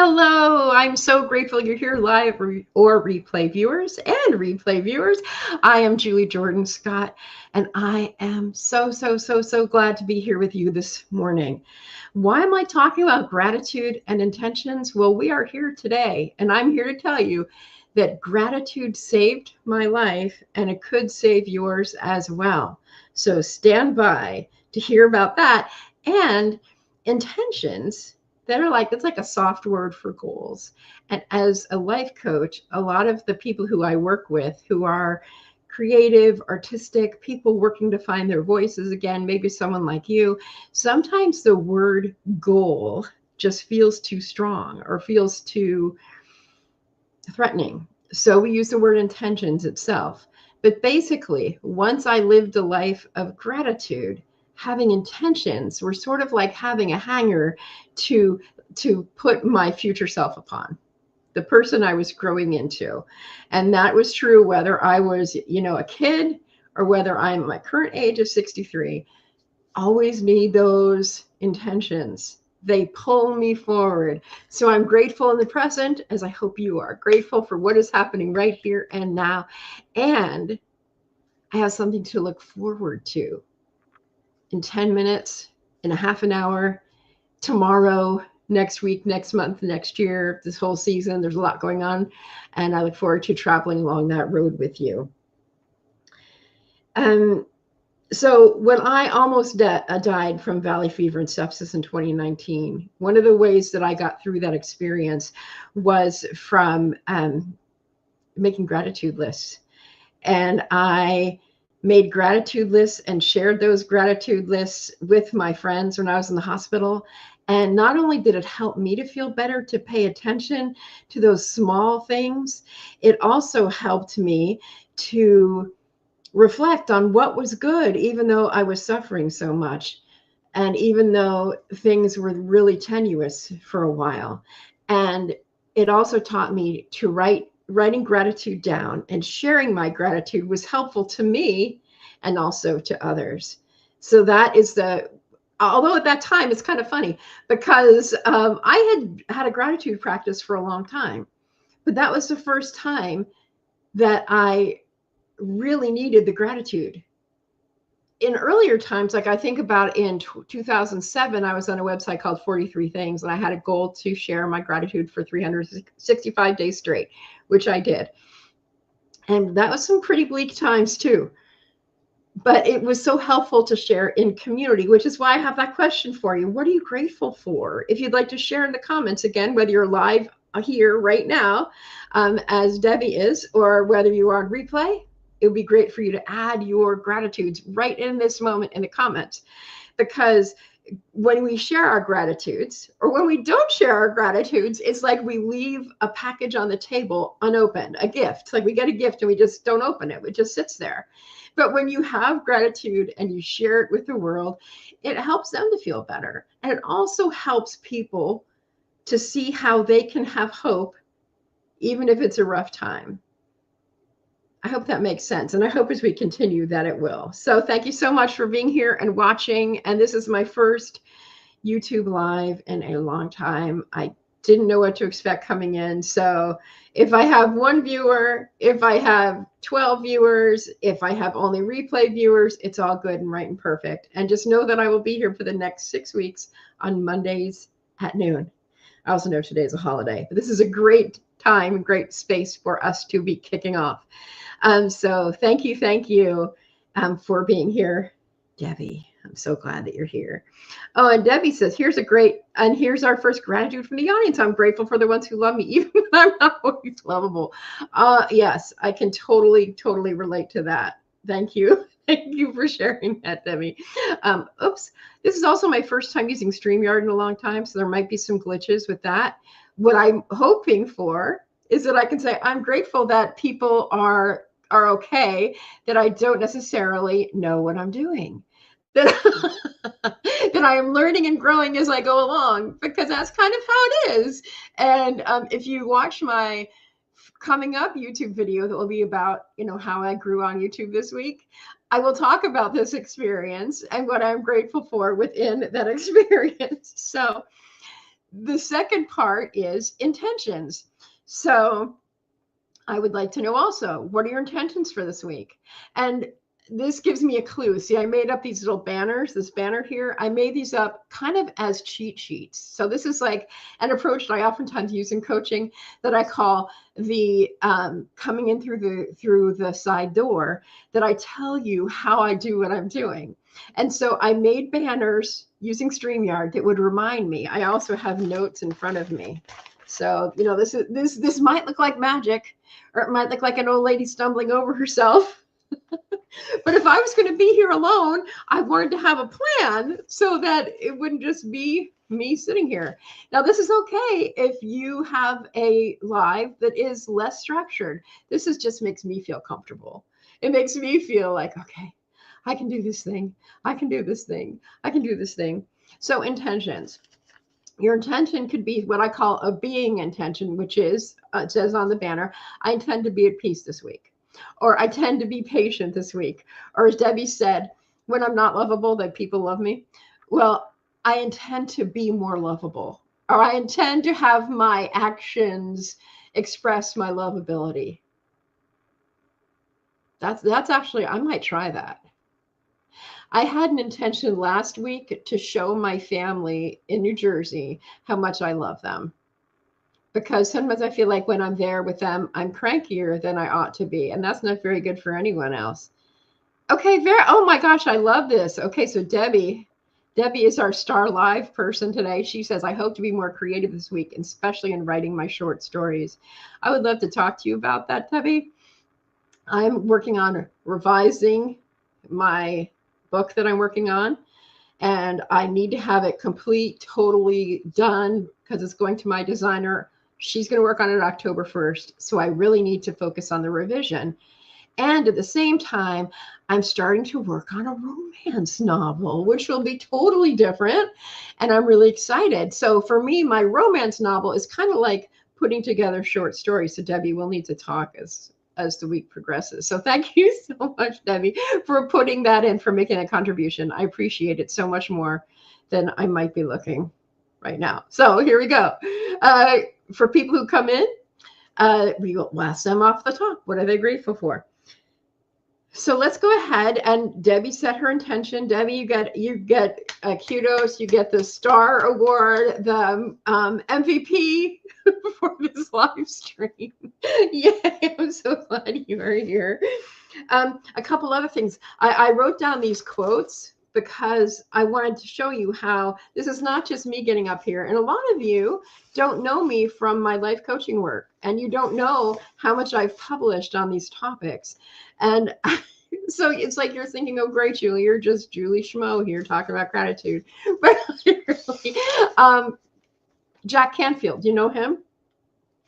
Hello, I'm so grateful you're here live or replay viewers and replay viewers. I am Julie Jordan Scott, and I am so glad to be here with you this morning. Why am I talking about gratitude and intentions? Well, we are here today, and I'm here to tell you that gratitude saved my life and it could save yours as well. So stand by to hear about that and intentions that are like, it's like a soft word for goals. And as a life coach, a lot of the people who I work with who are creative, artistic, people working to find their voices again, maybe someone like you, sometimes the word goal just feels too strong or feels too threatening. So we use the word intentions itself. But basically, once I lived a life of gratitude, having intentions were sort of like having a hanger to put my future self upon, the person I was growing into. And that was true whether I was, a kid or whether I'm my current age of 63. Always need those intentions. They pull me forward. So I'm grateful in the present, as I hope you are, grateful for what is happening right here and now. And I have something to look forward to in 10 minutes, in a half an hour, tomorrow, next week, next month, next year, this whole season. There's a lot going on. And I look forward to traveling along that road with you. So when I almost died from valley fever and sepsis in 2019, one of the ways that I got through that experience was from making gratitude lists. And I made gratitude lists and shared those gratitude lists with my friends when I was in the hospital. And not only did it help me to feel better, to pay attention to those small things, it also helped me to reflect on what was good, even though I was suffering so much. And even though things were really tenuous for a while. And it also taught me to writing gratitude down, and sharing my gratitude was helpful to me and also to others. So that is although at that time, it's kind of funny because I had a gratitude practice for a long time, but that was the first time that I really needed the gratitude. In earlier times, like I think about in 2007, I was on a website called 43 Things, and I had a goal to share my gratitude for 365 days straight, which I did. And that was some pretty bleak times too. But it was so helpful to share in community, which is why I have that question for you. What are you grateful for? If you'd like to share in the comments, again, whether you're live here right now, as Debbie is, or whether you are on replay, it would be great for you to add your gratitudes right in this moment in the comments. Because when we share our gratitudes, or when we don't share our gratitudes, it's like we leave a package on the table unopened, a gift. It's like we get a gift and we just don't open it. It just sits there. But when you have gratitude and you share it with the world, it helps them to feel better. And it also helps people to see how they can have hope, even if it's a rough time. I hope that makes sense. And I hope as we continue that it will. So thank you so much for being here and watching. And this is my first YouTube live in a long time. I didn't know what to expect coming in. So if I have one viewer, if I have 12 viewers, if I have only replay viewers, it's all good and right and perfect. And just know that I will be here for the next 6 weeks on Mondays at noon. I also know today's a holiday, but this is a great time, great space for us to be kicking off. So thank you for being here, Debbie. I'm so glad that you're here. Oh, and Debbie says, here's our first gratitude from the audience. I'm grateful for the ones who love me, even when I'm not always lovable. Yes, I can totally relate to that. Thank you. Thank you for sharing that, Debbie. Oops. This is also my first time using StreamYard in a long time, so there might be some glitches with that. What I'm hoping for is that I can say, I'm grateful that people are okay, that I don't necessarily know what I'm doing. That I am learning and growing as I go along, because that's kind of how it is. And if you watch my coming up YouTube video that will be about, how I grew on YouTube this week, I will talk about this experience and what I'm grateful for within that experience. So the second part is intentions. So I would like to know also, what are your intentions for this week? And this gives me a clue. See, I made up these little banners, this banner here. I made these up kind of as cheat sheets. So this is like an approach that I oftentimes use in coaching that I call the coming in through the side door, that I tell you how I do what I'm doing. And so I made banners using StreamYard that would remind me. I also have notes in front of me. So, you know, this might look like magic, or it might look like an old lady stumbling over herself. But if I was going to be here alone, I wanted to have a plan so that it wouldn't just be me sitting here. Now, this is okay if you have a live that is less structured. This just makes me feel comfortable. It makes me feel like, okay, I can do this thing. I can do this thing. I can do this thing. So intentions. Your intention could be what I call a being intention, which is, it says on the banner, I intend to be at peace this week. Or I tend to be patient this week. Or as Debbie said, when I'm not lovable, that people love me. Well, I intend to be more lovable. Or I intend to have my actions express my lovability. That's actually, I might try that. I had an intention last week to show my family in New Jersey how much I love them. Because sometimes I feel like when I'm there with them, I'm crankier than I ought to be. And that's not very good for anyone else. Okay, oh my gosh, I love this. Okay, so Debbie is our star live person today. She says, I hope to be more creative this week, especially in writing my short stories. I would love to talk to you about that, Debbie. I'm working on revising my book that I'm working on, and I need to have it complete, totally done, because it's going to my designer. She's going to work on it October 1st. So I really need to focus on the revision. And at the same time, I'm starting to work on a romance novel, which will be totally different. And I'm really excited. So for me, my romance novel is kind of like putting together short stories. So Debbie, we'll need to talk as the week progresses. So thank you so much, Debbie, for putting that in, for making a contribution. I appreciate it so much more than I might be looking right now. So here we go. For people who come in, we will ask them off the top. What are they grateful for? So let's go ahead, and Debbie set her intention. Debbie, you get kudos. You get the star award, the MVP for this live stream. Yay! I'm so glad you are here. A couple other things. I wrote down these quotes because I wanted to show you how this is not just me getting up here. And a lot of you don't know me from my life coaching work, and you don't know how much I've published on these topics. And so it's like you're thinking, oh, great, Julie, you're just Julie Schmo here talking about gratitude. But really, Jack Canfield, you know him?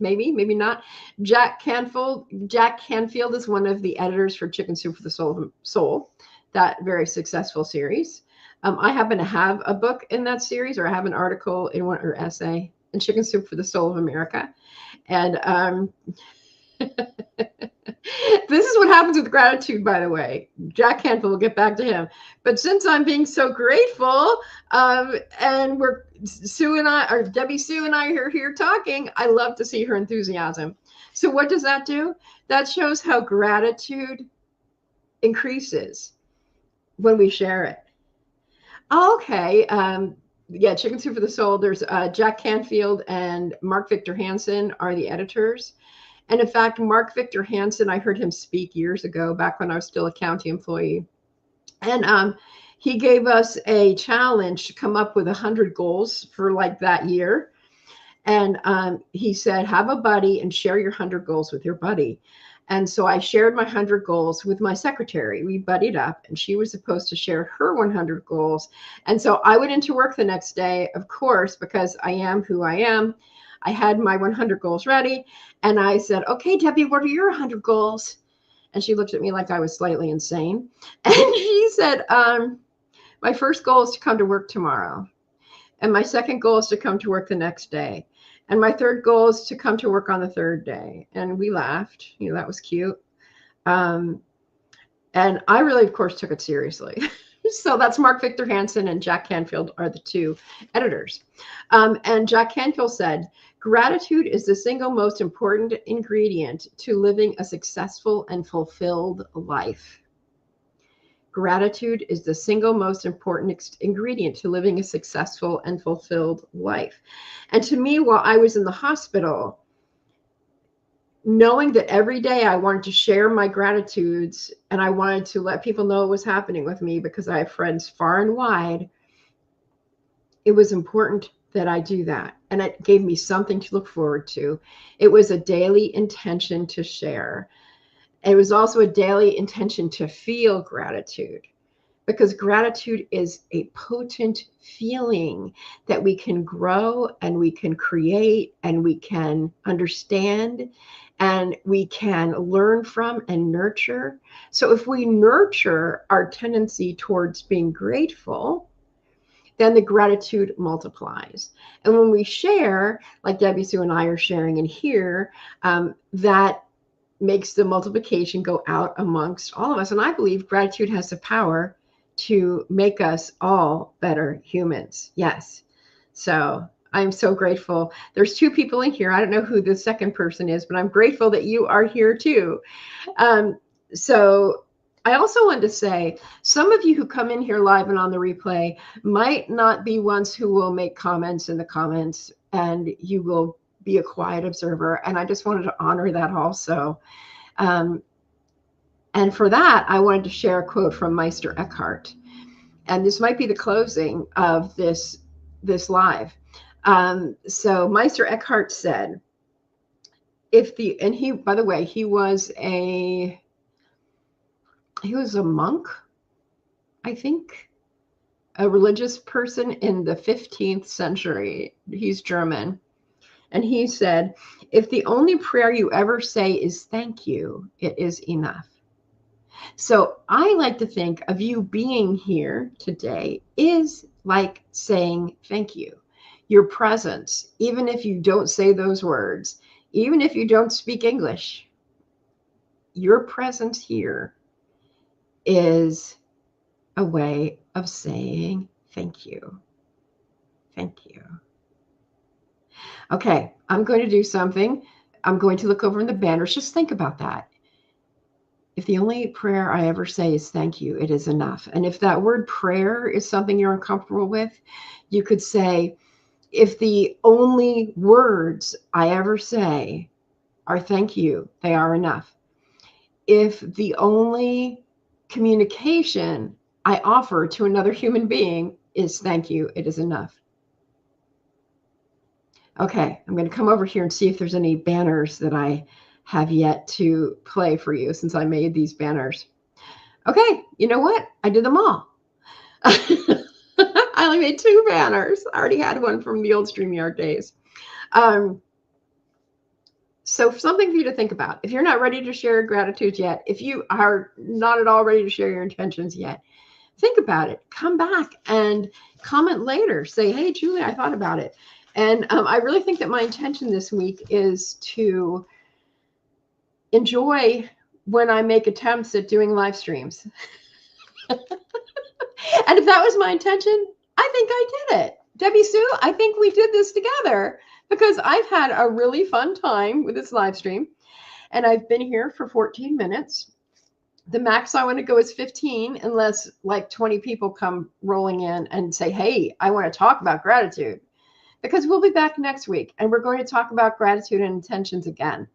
Maybe not. Jack Canfield is one of the editors for Chicken Soup for the Soul, that very successful series. I happen to have a book in that series, or I have an article in one, or essay in Chicken Soup for the Soul of America. And this is what happens with gratitude, by the way. Jack Canfield, we'll get back to him. But since I'm being so grateful, and Debbie Sue and I are here talking, I love to see her enthusiasm. So what does that do? That shows how gratitude increases when we share it. Okay. Yeah, Chicken Soup for the Soul. There's Jack Canfield and Mark Victor Hansen are the editors. And in fact, Mark Victor Hansen, I heard him speak years ago, back when I was still a county employee. And he gave us a challenge to come up with 100 goals for like that year. And he said, have a buddy and share your 100 goals with your buddy. And so I shared my 100 goals with my secretary. We buddied up, and she was supposed to share her 100 goals. And so I went into work the next day, of course, because I am who I am. I had my 100 goals ready, and I said, okay, Debbie, what are your 100 goals? And she looked at me like I was slightly insane. And she said, my first goal is to come to work tomorrow. And my second goal is to come to work the next day. And my third goal is to come to work on the third day. And we laughed. That was cute. And I really, of course, took it seriously. So that's Mark Victor Hansen and Jack Canfield are the two editors. And Jack Canfield said, gratitude is the single most important ingredient to living a successful and fulfilled life. Gratitude is the single most important ingredient to living a successful and fulfilled life. And to me, while I was in the hospital, knowing that every day I wanted to share my gratitudes and I wanted to let people know what was happening with me because I have friends far and wide, it was important that I do that. And it gave me something to look forward to. It was a daily intention to share. It was also a daily intention to feel gratitude, because gratitude is a potent feeling that we can grow and we can create and we can understand and we can learn from and nurture. So if we nurture our tendency towards being grateful, then the gratitude multiplies. And when we share, like Debbie Sue and I are sharing in here, that makes the multiplication go out amongst all of us. And I believe gratitude has the power to make us all better humans. Yes. So I'm so grateful. There's two people in here. I don't know who the second person is, but I'm grateful that you are here too. So I also wanted to say, some of you who come in here live and on the replay might not be ones who will make comments in the comments, and you will be a quiet observer. And I just wanted to honor that also. And for that, I wanted to share a quote from Meister Eckhart. And this might be the closing of this live. So Meister Eckhart said, and he, by the way, he was a monk, I think, a religious person in the 15th century. He's German. And he said, if the only prayer you ever say is thank you, it is enough. So I like to think of you being here today is like saying thank you. Your presence, even if you don't say those words, even if you don't speak English, your presence here is a way of saying thank you. Thank you. Okay, I'm going to do something. I'm going to look over in the banners. Just think about that. If the only prayer I ever say is thank you, it is enough. And if that word prayer is something you're uncomfortable with, you could say, if the only words I ever say are thank you, they are enough. If the only communication I offer to another human being is thank you, it is enough. Okay, I'm going to come over here and see if there's any banners that I have yet to play for you since I made these banners. Okay, you know what? I did them all. I only made 2 banners. I already had one from the old StreamYard days. So something for you to think about. If you're not ready to share gratitude yet, if you are not at all ready to share your intentions yet, think about it. Come back and comment later. Say, hey, Julie, I thought about it. And I really think that my intention this week is to enjoy when I make attempts at doing live streams. And if that was my intention, I think I did it. Debbie Sue, I think we did this together because I've had a really fun time with this live stream. And I've been here for 14 minutes. The max I want to go is 15, unless like 20 people come rolling in and say, hey, I want to talk about gratitude. Because we'll be back next week and we're going to talk about gratitude and intentions again.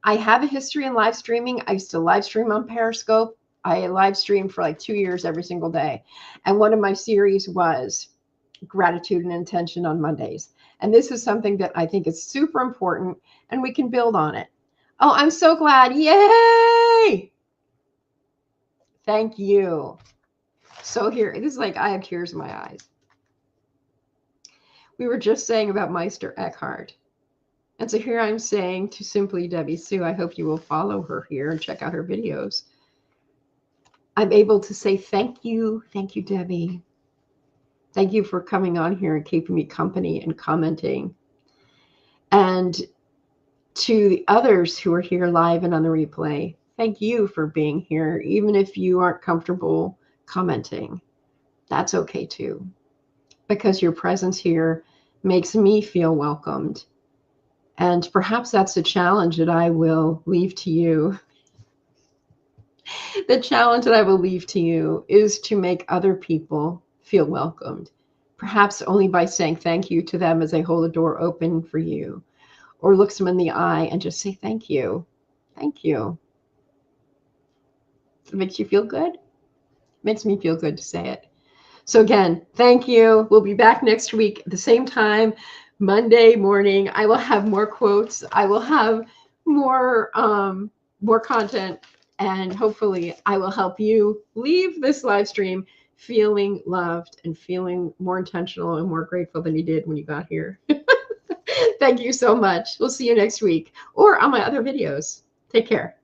I have a history in live streaming. I used to live stream on Periscope. I live streamed for like 2 years every single day. And one of my series was gratitude and intention on Mondays. And this is something that I think is super important and we can build on it. Oh, I'm so glad. Yay! Thank you. So here, this is like I have tears in my eyes. We were just saying about Meister Eckhart. And so here I'm saying to Simply Debbie Sue, I hope you will follow her here and check out her videos. I'm able to say thank you. Thank you, Debbie. Thank you for coming on here and keeping me company and commenting. And to the others who are here live and on the replay, thank you for being here, even if you aren't comfortable commenting. That's okay too, because your presence here makes me feel welcomed. And perhaps that's a challenge that I will leave to you. The challenge that I will leave to you is to make other people feel welcomed, perhaps only by saying thank you to them as they hold the door open for you, or look them in the eye and just say thank you. Thank you. It makes you feel good. It makes me feel good to say it. So again, thank you. We'll be back next week at the same time, Monday morning. I will have more quotes. I will have more content, and hopefully I will help you leave this live stream feeling loved and feeling more intentional and more grateful than you did when you got here. Thank you so much. We'll see you next week or on my other videos. Take care.